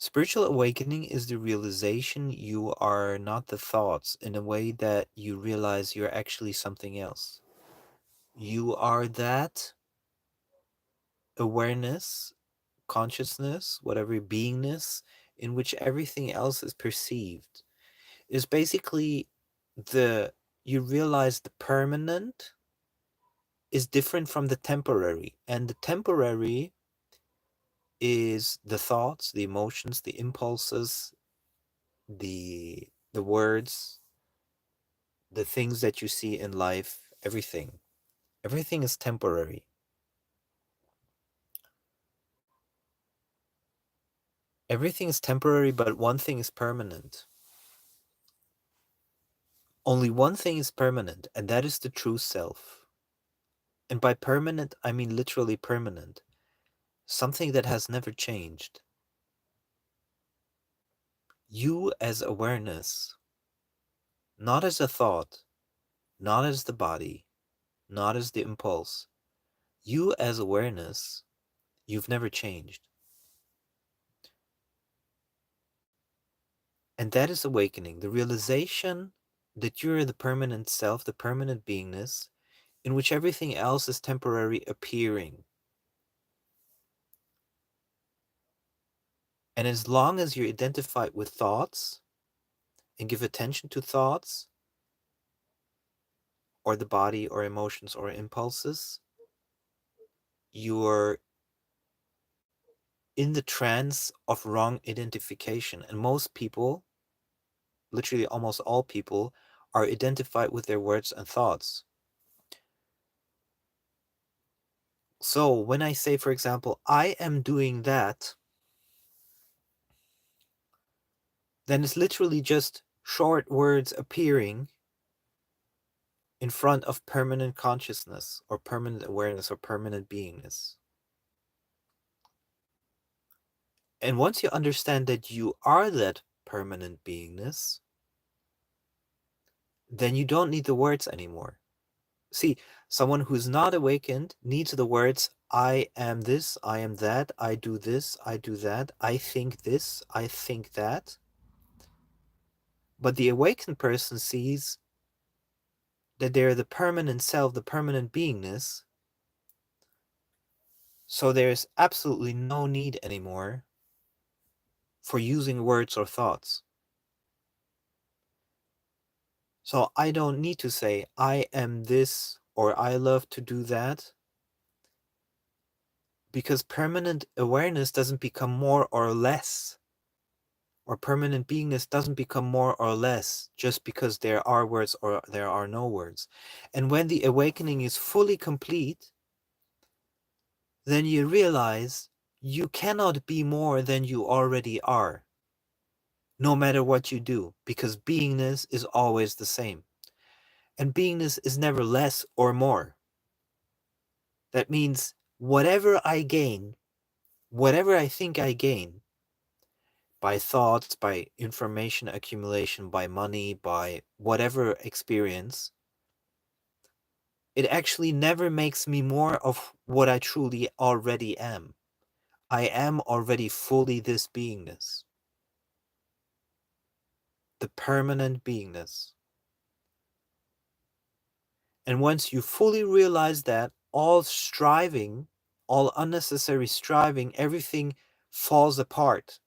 Spiritual awakening is the realization you are not the thoughts, in a way that you realize you're actually something else. You are that awareness, consciousness, whatever beingness, in which everything else is perceived. Is basically the you realize the permanent is different from the temporary, and the temporary is the thoughts, the emotions, the impulses, the words, the things that you see in life, everything is temporary. Everything is temporary, but one thing is permanent. Only one thing is permanent, and that is the true self. And by permanent, I mean literally permanent, something that has never changed. You as awareness, not as a thought, not as the body, not as the impulse. You as awareness, you've never changed. And that is awakening, the realization that you're the permanent self, the permanent beingness, in which everything else is temporary appearing. And as long as you're identified with thoughts and give attention to thoughts, or the body, or emotions, or impulses, you're in the trance of wrong identification. And most people, literally almost all people, are identified with their words and thoughts. So when I say, for example, I am doing that, then it's literally just short words appearing in front of permanent consciousness, or permanent awareness, or permanent beingness. And once you understand that you are that permanent beingness, then you don't need the words anymore. See, someone who's not awakened needs the words, I am this, I am that, I do this, I do that, I think this, I think that. But the awakened person sees that they're the permanent self, the permanent beingness. So there's absolutely no need anymore for using words or thoughts. So I don't need to say, I am this, or I love to do that, because permanent awareness doesn't become more or less, or permanent beingness doesn't become more or less just because there are words or there are no words. And when the awakening is fully complete, then you realize you cannot be more than you already are, no matter what you do, because beingness is always the same. And beingness is never less or more. That means whatever I gain, whatever I think I gain, by thoughts, by information accumulation, by money, by whatever experience, it actually never makes me more of what I truly already am. I am already fully this beingness, the permanent beingness. And once you fully realize that, all striving, all unnecessary striving, everything falls apart.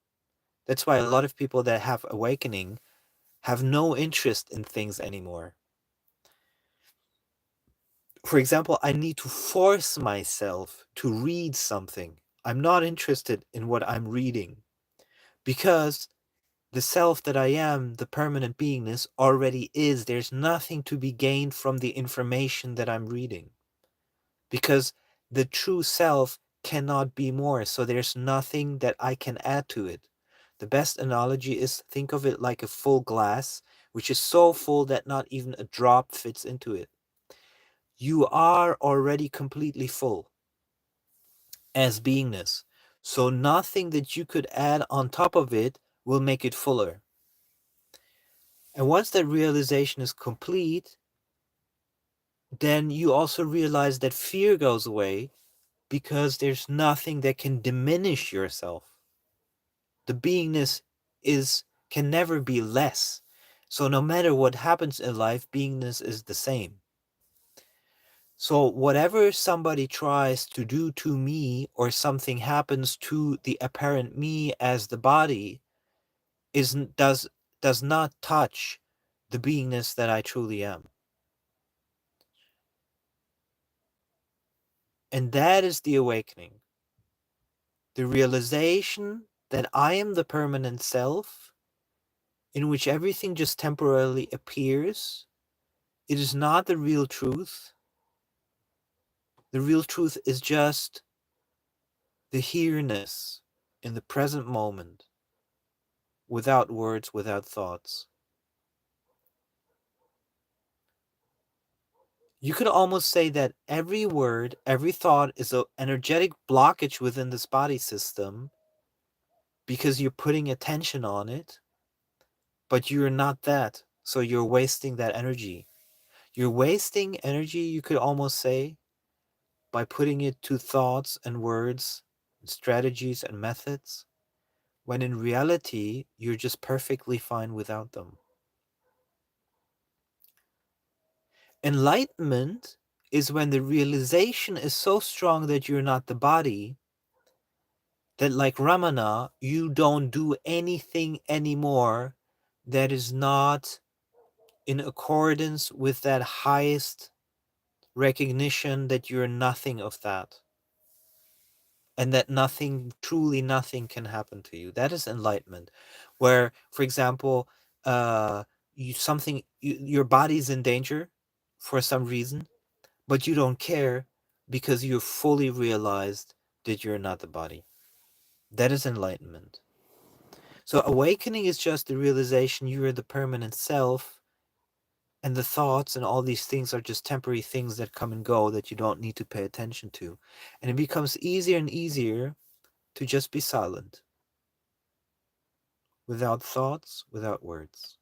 That's why a lot of people that have awakening have no interest in things anymore. For example, I need to force myself to read something. I'm not interested in what I'm reading, because the self that I am, the permanent beingness, already is. There's nothing to be gained from the information that I'm reading, because the true self cannot be more. So there's nothing that I can add to it. The best analogy is, think of it like a full glass, which is so full that not even a drop fits into it. You are already completely full as beingness. So nothing that you could add on top of it will make it fuller. And once that realization is complete, then you also realize that fear goes away, because there's nothing that can diminish yourself. The beingness can never be less. So no matter what happens in life, beingness is the same. So whatever somebody tries to do to me, or something happens to the apparent me as the body, isn't does not touch the beingness that I truly am. And that is the awakening. The realization that I am the permanent self, in which everything just temporarily appears. It is not the real truth. The real truth is just the here-ness in the present moment, without words, without thoughts. You could almost say that every word, every thought is an energetic blockage within this body system, because you're putting attention on it, but you're not that. So you're wasting that energy. You're wasting energy, you could almost say, by putting it to thoughts and words, and strategies and methods, when in reality, you're just perfectly fine without them. Enlightenment is when the realization is so strong that you're not the body, that, like Ramana, you don't do anything anymore that is not in accordance with that highest recognition that you're nothing of that, and that nothing, truly nothing, can happen to you. That is enlightenment. Where, for example, your body's in danger for some reason, but you don't care, because you're fully realized that you're not the body. That is enlightenment. So awakening is just the realization you are the permanent self, and the thoughts and all these things are just temporary things that come and go that you don't need to pay attention to. And it becomes easier and easier to just be silent, without thoughts, without words.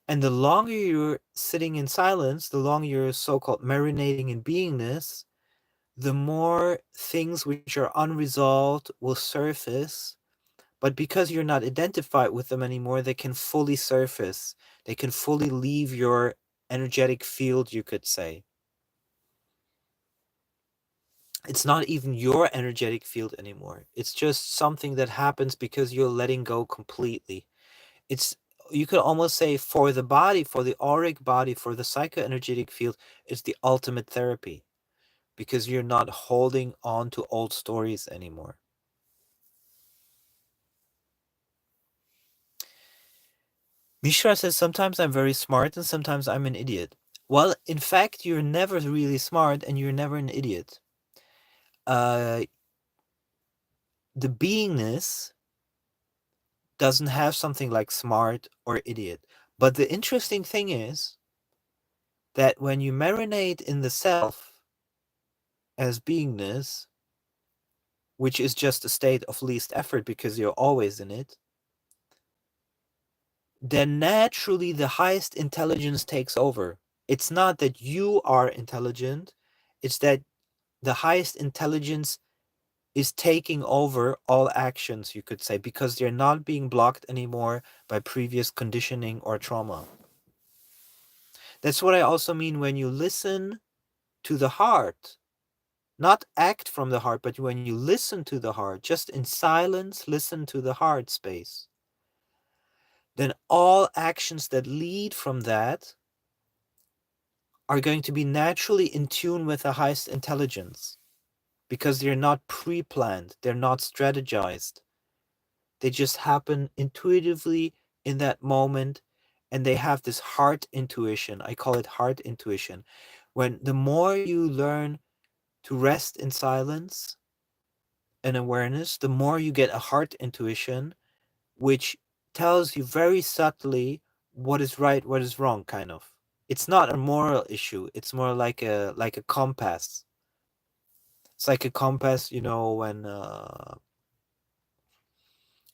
And the longer you're sitting in silence, the longer you're so-called marinating in beingness, the more things which are unresolved will surface. But because you're not identified with them anymore, they can fully surface. They can fully leave your energetic field, you could say. It's not even your energetic field anymore. It's just something that happens because you're letting go completely. It's, you could almost say, for the body, for the auric body, for the psychoenergetic field, it's the ultimate therapy, because you're not holding on to old stories anymore. Mishra says, sometimes I'm very smart and sometimes I'm an idiot. Well, in fact, you're never really smart and you're never an idiot. The beingness doesn't have something like smart or idiot. But the interesting thing is that when you marinate in the self as beingness, which is just a state of least effort because you're always in it, then naturally the highest intelligence takes over. It's not that you are intelligent, it's that the highest intelligence is taking over all actions, you could say, because they're not being blocked anymore by previous conditioning or trauma. That's what I also mean when you listen to the heart, not act from the heart, but when you listen to the heart, just in silence, listen to the heart space, then all actions that lead from that are going to be naturally in tune with the highest intelligence, because they're not pre-planned, they're not strategized. They just happen intuitively in that moment, and they have this heart intuition. I call it heart intuition. When the more you learn to rest in silence and awareness, the more you get a heart intuition, which tells you very subtly what is right, what is wrong, kind of. It's not a moral issue. It's more like a compass. It's like a compass, when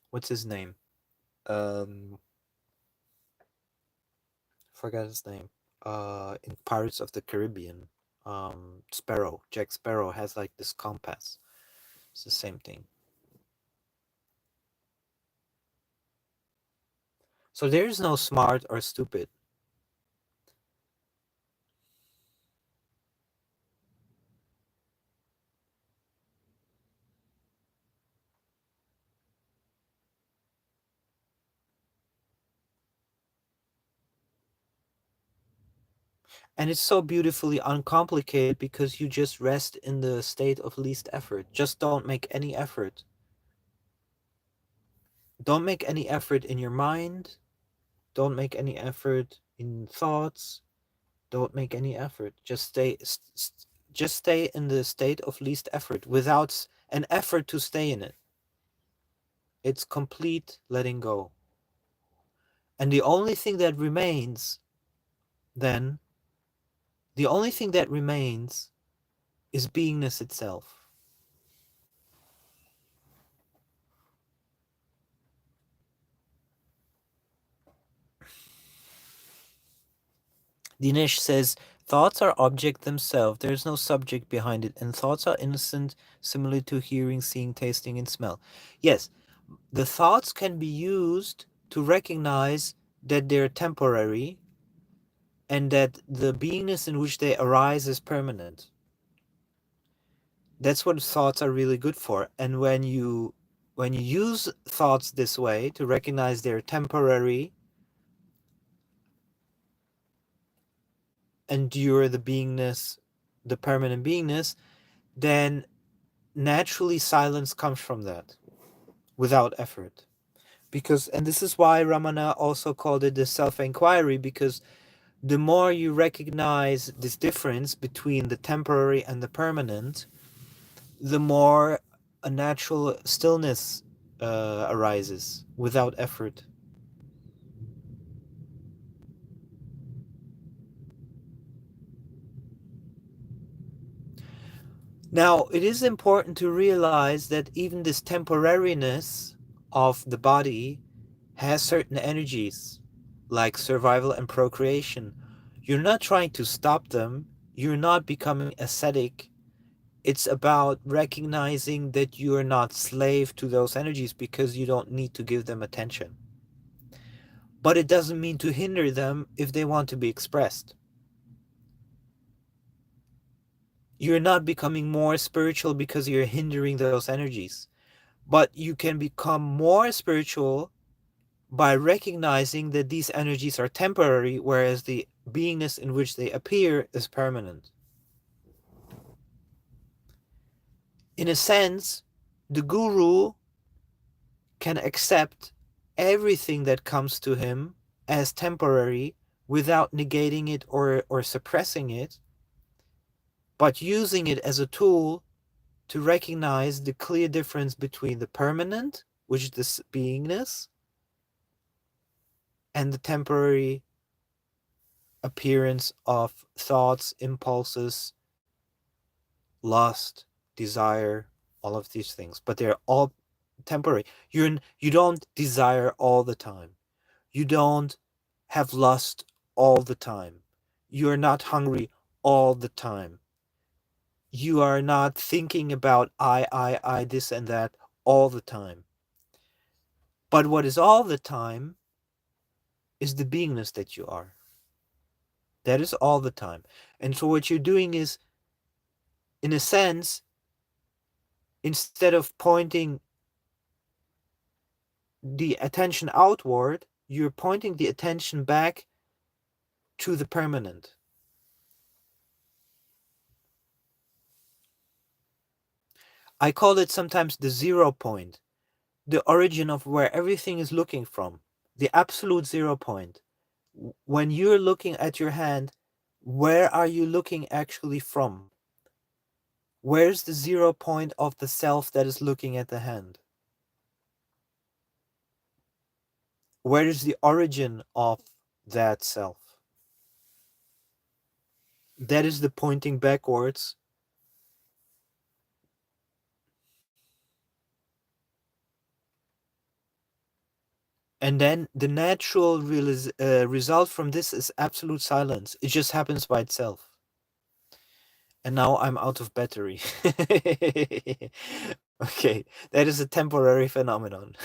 what's his name? Um, Forgot his name. In Pirates of the Caribbean, Jack Sparrow has like this compass. It's the same thing. So there is no smart or stupid. And it's so beautifully uncomplicated because you just rest in the state of least effort. Just don't make any effort. Don't make any effort in your mind. Don't make any effort in thoughts. Don't make any effort. Just stay in the state of least effort without an effort to stay in it. It's complete letting go. And the only thing that remains then, the only thing that remains is beingness itself. Dinesh says, thoughts are object themselves. There is no subject behind it, and thoughts are innocent, similar to hearing, seeing, tasting, and smell. Yes, the thoughts can be used to recognize that they're temporary and that the beingness in which they arise is permanent. That's what thoughts are really good for. And when you use thoughts this way to recognize they're temporary, endure the beingness, the permanent beingness, then naturally silence comes from that without effort. And this is why Ramana also called it the self-inquiry, because the more you recognize this difference between the temporary and the permanent, the more a natural stillness arises without effort. Now, it is important to realize that even this temporariness of the body has certain energies, like survival and procreation. You're not trying to stop them, you're not becoming ascetic. It's about recognizing that you are not slave to those energies because you don't need to give them attention. But it doesn't mean to hinder them if they want to be expressed. You're not becoming more spiritual because you're hindering those energies. But you can become more spiritual by recognizing that these energies are temporary, whereas the beingness in which they appear is permanent. In a sense, the guru can accept everything that comes to him as temporary without negating it or suppressing it, but using it as a tool to recognize the clear difference between the permanent, which is this beingness, and the temporary appearance of thoughts, impulses, lust, desire, all of these things. But they're all temporary. You don't desire all the time. You don't have lust all the time. You're not hungry all the time. You are not thinking about I, this and that all the time. But what is all the time is the beingness that you are. That is all the time. And so what you're doing is, in a sense, instead of pointing the attention outward, you're pointing the attention back to the permanent. I call it sometimes the 0 point, the origin of where everything is looking from, the absolute 0 point. When you're looking at your hand, where are you looking actually from? Where's the 0 point of the self that is looking at the hand? Where is the origin of that self? That is the pointing backwards And then the natural result from this is absolute silence. It just happens by itself. And now I'm out of battery. Okay, that is a temporary phenomenon.